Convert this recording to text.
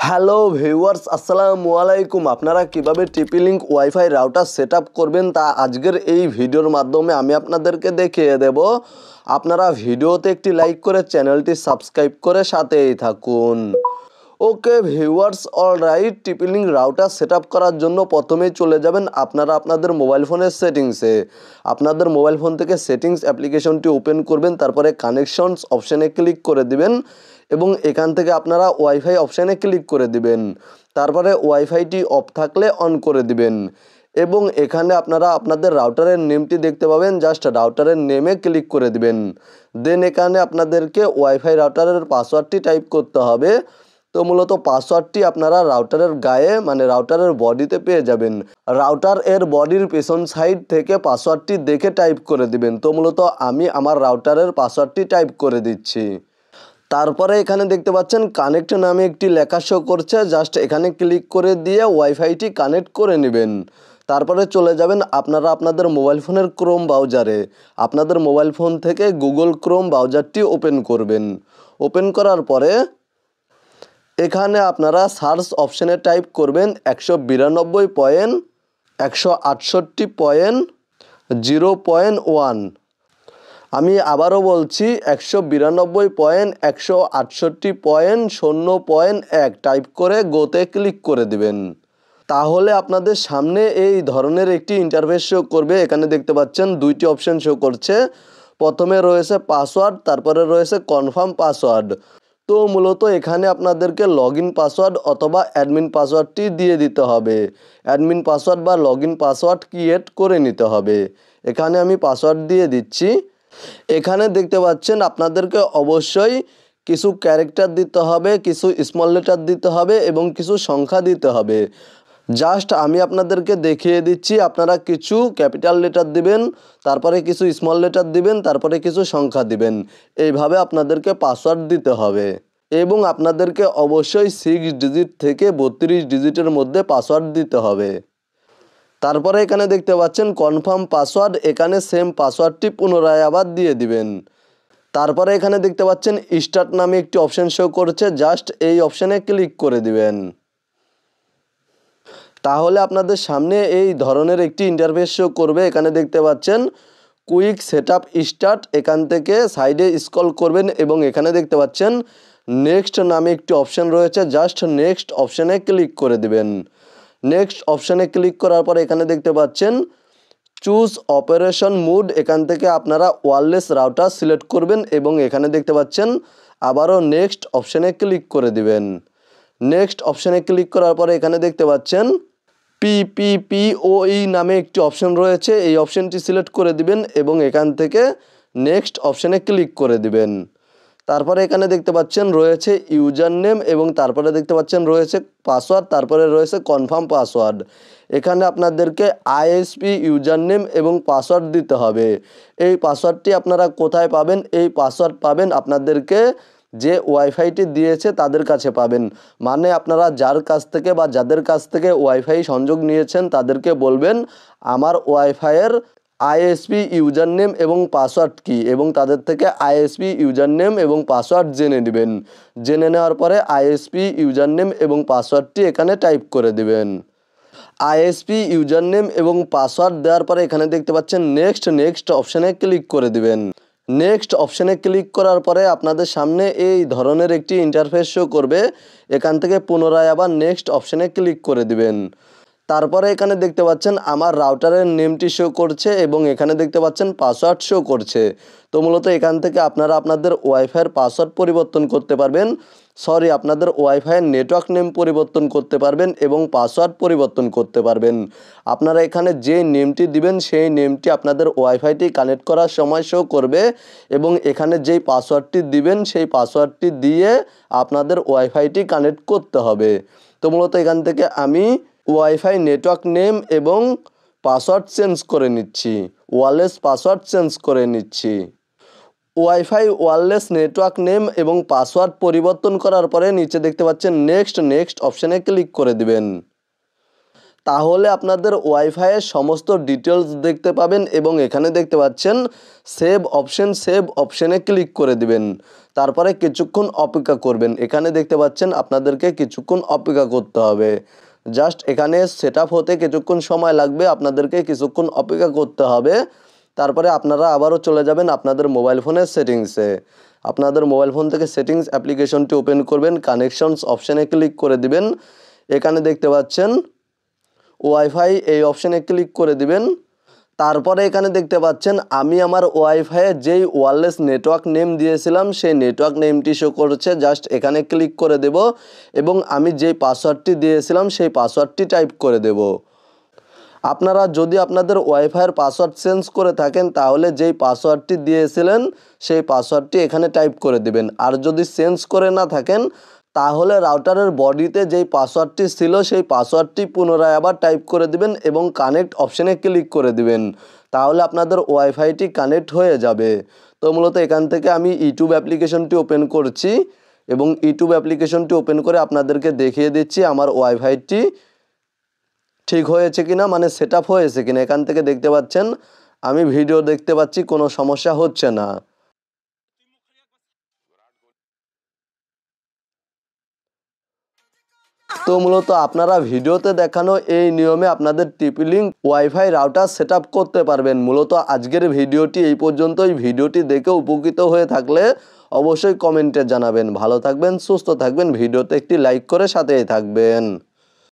Hello viewers, আসসালামু আলাইকুম। আপনারা কিভাবে টিপি link wifi router set up করবেন তা আজকের এই ভিডিওর মাধ্যমে আমি আপনাদেরকে দেখিয়ে দেব। আপনারা ভিডিওতে একটি লাইক করে চ্যানেলটি সাবস্ক্রাইব করে সাথেই থাকুন। ওকে ভিউয়ার্স, অলরাইট, টিপি লিঙ্ক রাউটার সেট আপ করার জন্য প্রথমেই চলে যাবেন আপনারা আপনাদের মোবাইল ফোনের সেটিংসে। আপনাদের মোবাইল ফোন থেকে সেটিংস অ্যাপ্লিকেশনটি ওপেন করবেন, তারপরে কানেকশনস অপশানে ক্লিক করে দিবেন এবং এখান থেকে আপনারা ওয়াইফাই অপশানে ক্লিক করে দিবেন। তারপরে ওয়াইফাইটি অফ থাকলে অন করে দিবেন এবং এখানে আপনারা আপনাদের রাউটারের নেমটি দেখতে পাবেন, জাস্ট রাউটারের নেমে ক্লিক করে দিবেন। দেন এখানে আপনাদেরকে ওয়াইফাই রাউটারের পাসওয়ার্ডটি টাইপ করতে হবে। তো মূলত পাসওয়ার্ডটি আপনারা রাউটারের গায়ে মানে রাউটারের বডিতে পেয়ে যাবেন। রাউটার এর বডির পেছন সাইড থেকে পাসওয়ার্ডটি দেখে টাইপ করে দিবেন। তো মূলত আমি আমার রাউটারের পাসওয়ার্ডটি টাইপ করে দিচ্ছি। তারপরে এখানে দেখতে পাচ্ছেন কানেক্ট নামে একটি লেখা শো করছে, জাস্ট এখানে ক্লিক করে দিয়ে ওয়াইফাইটি কানেক্ট করে নেবেন। তারপরে চলে যাবেন আপনারা আপনাদের মোবাইল ফোনের ক্রোম ব্রাউজারে। আপনাদের মোবাইল ফোন থেকে গুগল ক্রোম ব্রাউজারটি ওপেন করবেন। ওপেন করার পরে এখানে আপনারা সার্চ অপশানে টাইপ করবেন 192.168.0.1। আমি আবারও বলছি 192.168.0.1 টাইপ করে গোতে ক্লিক করে দিবেন। তাহলে আপনাদের সামনে এই ধরনের একটি ইন্টারফেস শো করবে। এখানে দেখতে পাচ্ছেন দুইটি অপশান শো করছে। প্রথমে রয়েছে পাসওয়ার্ড, তারপরে রয়েছে কনফার্ম পাসওয়ার্ড। তো মূলত এখানে আপনাদেরকে লগইন পাসওয়ার্ড অথবা অ্যাডমিন পাসওয়ার্ডটি দিয়ে দিতে হবে। অ্যাডমিন পাসওয়ার্ড বা লগইন পাসওয়ার্ড ক্রিয়েট করে নিতে হবে। এখানে আমি পাসওয়ার্ড দিয়ে দিচ্ছি। এখানে দেখতে পাচ্ছেন আপনাদেরকে অবশ্যই কিছু ক্যারেক্টার দিতে হবে, কিছু স্মল লেটার দিতে হবে এবং কিছু সংখ্যা দিতে হবে। জাস্ট আমি আপনাদেরকে দেখিয়ে দিচ্ছি, আপনারা কিছু ক্যাপিটাল লেটার দিবেন, তারপরে কিছু স্মল লেটার দিবেন, তারপরে কিছু সংখ্যা দিবেন। এইভাবে আপনাদেরকে পাসওয়ার্ড দিতে হবে এবং আপনাদেরকে অবশ্যই 6 ডিজিট থেকে 32 ডিজিটের মধ্যে পাসওয়ার্ড দিতে হবে। তারপরে এখানে দেখতে পাচ্ছেন কনফার্ম পাসওয়ার্ড, এখানে সেম পাসওয়ার্ডটি পুনরায় আবার দিয়ে দিবেন। তারপরে এখানে দেখতে পাচ্ছেন স্টার্ট নামে একটি অপশান শো করছে, জাস্ট এই অপশানে ক্লিক করে দিবেন। তাহলে আপনাদের সামনে এই ধরনের একটি ইন্টারফেস শো করবে। এখানে দেখতে পাচ্ছেন কুইক সেটআপ স্টার্ট, এখান থেকে সাইডে স্ক্রল করবেন এবং এখানে দেখতে পাচ্ছেন নেক্সট নামে একটি অপশান রয়েছে, জাস্ট নেক্সট অপশানে ক্লিক করে দিবেন। নেক্সট অপশানে ক্লিক করার পর এখানে দেখতে পাচ্ছেন চুজ অপারেশন মোড, এখান থেকে আপনারা ওয়্যারলেস রাউটার সিলেক্ট করবেন এবং এখানে দেখতে পাচ্ছেন আবারও নেক্সট অপশানে ক্লিক করে দিবেন। নেক্সট অপশানে ক্লিক করার পরে এখানে দেখতে পাচ্ছেন PPPoE নামে একটি অপশান রয়েছে, এই অপশানটি সিলেক্ট করে দিবেন এবং এখান থেকে নেক্সট অপশানে ক্লিক করে দিবেন। তারপরে এখানে দেখতে পাচ্ছেন রয়েছে ইউজার নেম এবং তারপরে দেখতে পাচ্ছেন রয়েছে পাসওয়ার্ড, তারপরে রয়েছে কনফার্ম পাসওয়ার্ড। এখানে আপনাদেরকে ISP ইউজার নেম এবং পাসওয়ার্ড দিতে হবে। এই পাসওয়ার্ডটি আপনারা কোথায় পাবেন? এই পাসওয়ার্ড পাবেন আপনাদেরকে যে ওয়াইফাইটি দিয়েছে তাদের কাছে পাবেন। মানে আপনারা যার কাছ থেকে বা যাদের কাছ থেকে ওয়াইফাই সংযোগ নিয়েছেন তাদেরকে বলবেন আমার ওয়াইফাইয়ের ISP ইউজার নেম এবং পাসওয়ার্ড কী, এবং তাদের থেকে ISP ইউজার নেম এবং পাসওয়ার্ড জেনে নেবেন। জেনে নেওয়ার পরে ISP ইউজার নেম এবং পাসওয়ার্ডটি এখানে টাইপ করে দিবেন। ISP ইউজার নেম এবং পাসওয়ার্ড দেওয়ার পরে এখানে দেখতে পাচ্ছেন নেক্সট অপশানে ক্লিক করে দিবেন। নেক্সট অপশানে ক্লিক করার পরে আপনাদের সামনে এই ধরনের একটি ইন্টারফেস শো করবে। এখান থেকে পুনরায় আবার নেক্সট অপশানে ক্লিক করে দিবেন। তারপরে এখানে দেখতে পাচ্ছেন আমার রাউটারের নেমটি শো করছে এবং এখানে দেখতে পাচ্ছেন পাসওয়ার্ড শো করছে। তো মূলত এখান থেকে আপনারা আপনাদের ওয়াইফাইয়ের পাসওয়ার্ড পরিবর্তন করতে পারবেন, আপনাদের ওয়াইফাইয়ের নেটওয়ার্ক নেম পরিবর্তন করতে পারবেন এবং পাসওয়ার্ড পরিবর্তন করতে পারবেন। আপনারা এখানে যে নেমটি দিবেন সেই নেমটি আপনাদের ওয়াইফাইটি কানেক্ট করার সময় শো করবে এবং এখানে যেই পাসওয়ার্ডটি দিবেন সেই পাসওয়ার্ডটি দিয়ে আপনাদের ওয়াইফাইটি কানেক্ট করতে হবে। তো মূলত এখান থেকে আমি ওয়াইফাই নেটওয়ার্ক নেম এবং পাসওয়ার্ড চেঞ্জ করে নিচ্ছি, ওয়্যারলেস পাসওয়ার্ড চেঞ্জ করে নিচ্ছি। ওয়াইফাই ওয়্যারলেস নেটওয়ার্ক নেম এবং পাসওয়ার্ড পরিবর্তন করার পরে নিচে দেখতে পাচ্ছেন নেক্সট অপশানে ক্লিক করে দিবেন। তাহলে আপনাদের ওয়াইফাইয়ের সমস্ত ডিটেলস দেখতে পাবেন এবং এখানে দেখতে পাচ্ছেন সেভ অপশনে ক্লিক করে দিবেন। তারপরে কিছুক্ষণ অপেক্ষা করবেন। এখানে দেখতে পাচ্ছেন আপনাদেরকে কিছুক্ষণ অপেক্ষা করতে হবে। জাস্ট এখানে সেট আপ হতে কিছুক্ষণ সময় লাগবে, আপনাদেরকে কিছুক্ষণ অপেক্ষা করতে হবে। তারপরে আপনারা আবারও চলে যাবেন আপনাদের মোবাইল ফোনের সেটিংসে। আপনাদের মোবাইল ফোন থেকে সেটিংস অ্যাপ্লিকেশনটি ওপেন করবেন, কানেকশনস অপশানে ক্লিক করে দিবেন। এখানে দেখতে পাচ্ছেন ওয়াইফাই, এই অপশানে ক্লিক করে দিবেন। তারপরে এখানে দেখতে পাচ্ছেন আমি আমার ওয়াইফাইয়ে যেই ওয়্যারলেস নেটওয়ার্ক নেম দিয়েছিলাম সেই নেটওয়ার্ক নেমটি শো করছে। জাস্ট এখানে ক্লিক করে দেব এবং আমি যেই পাসওয়ার্ডটি দিয়েছিলাম সেই পাসওয়ার্ডটি টাইপ করে দেব। আপনারা যদি আপনাদের ওয়াইফাইয়ের পাসওয়ার্ড চেঞ্জ করে থাকেন তাহলে যেই পাসওয়ার্ডটি দিয়েছিলেন সেই পাসওয়ার্ডটি এখানে টাইপ করে দিবেন। আর যদি চেঞ্জ করে না থাকেন তাহলে রাউটারের বডিতে যেই পাসওয়ার্ডটি ছিল সেই পাসওয়ার্ডটি পুনরায় আবার টাইপ করে দিবেন এবং কানেক্ট অপশানে ক্লিক করে দিবেন। তাহলে আপনাদের ওয়াইফাইটি কানেক্ট হয়ে যাবে। তো মূলত এখান থেকে আমি ইউটিউব অ্যাপ্লিকেশনটি ওপেন করছি এবং ইউটিউব অ্যাপ্লিকেশনটি ওপেন করে আপনাদেরকে দেখিয়ে দিচ্ছি আমার ওয়াইফাইটি ঠিক হয়েছে কিনা, মানে সেট আপ হয়েছে কিনা। এখান থেকে দেখতে পাচ্ছেন আমি ভিডিও দেখতে পাচ্ছি, কোনো সমস্যা হচ্ছে না। তো মূলত আপনারা ভিডিওতে দেখানো এই নিয়মে আপনাদের টিপি link wifi router set up করতে পারবেন। মূলত আজকের ভিডিওটি এই পর্যন্তই। ভিডিওটি দেখে উপকৃত হয়ে থাকলে অবশ্যই কমেন্টে জানাবেন। ভালো থাকবেন, সুস্থ থাকবেন। ভিডিওতে একটি লাইক করে সাথেই থাকবেন।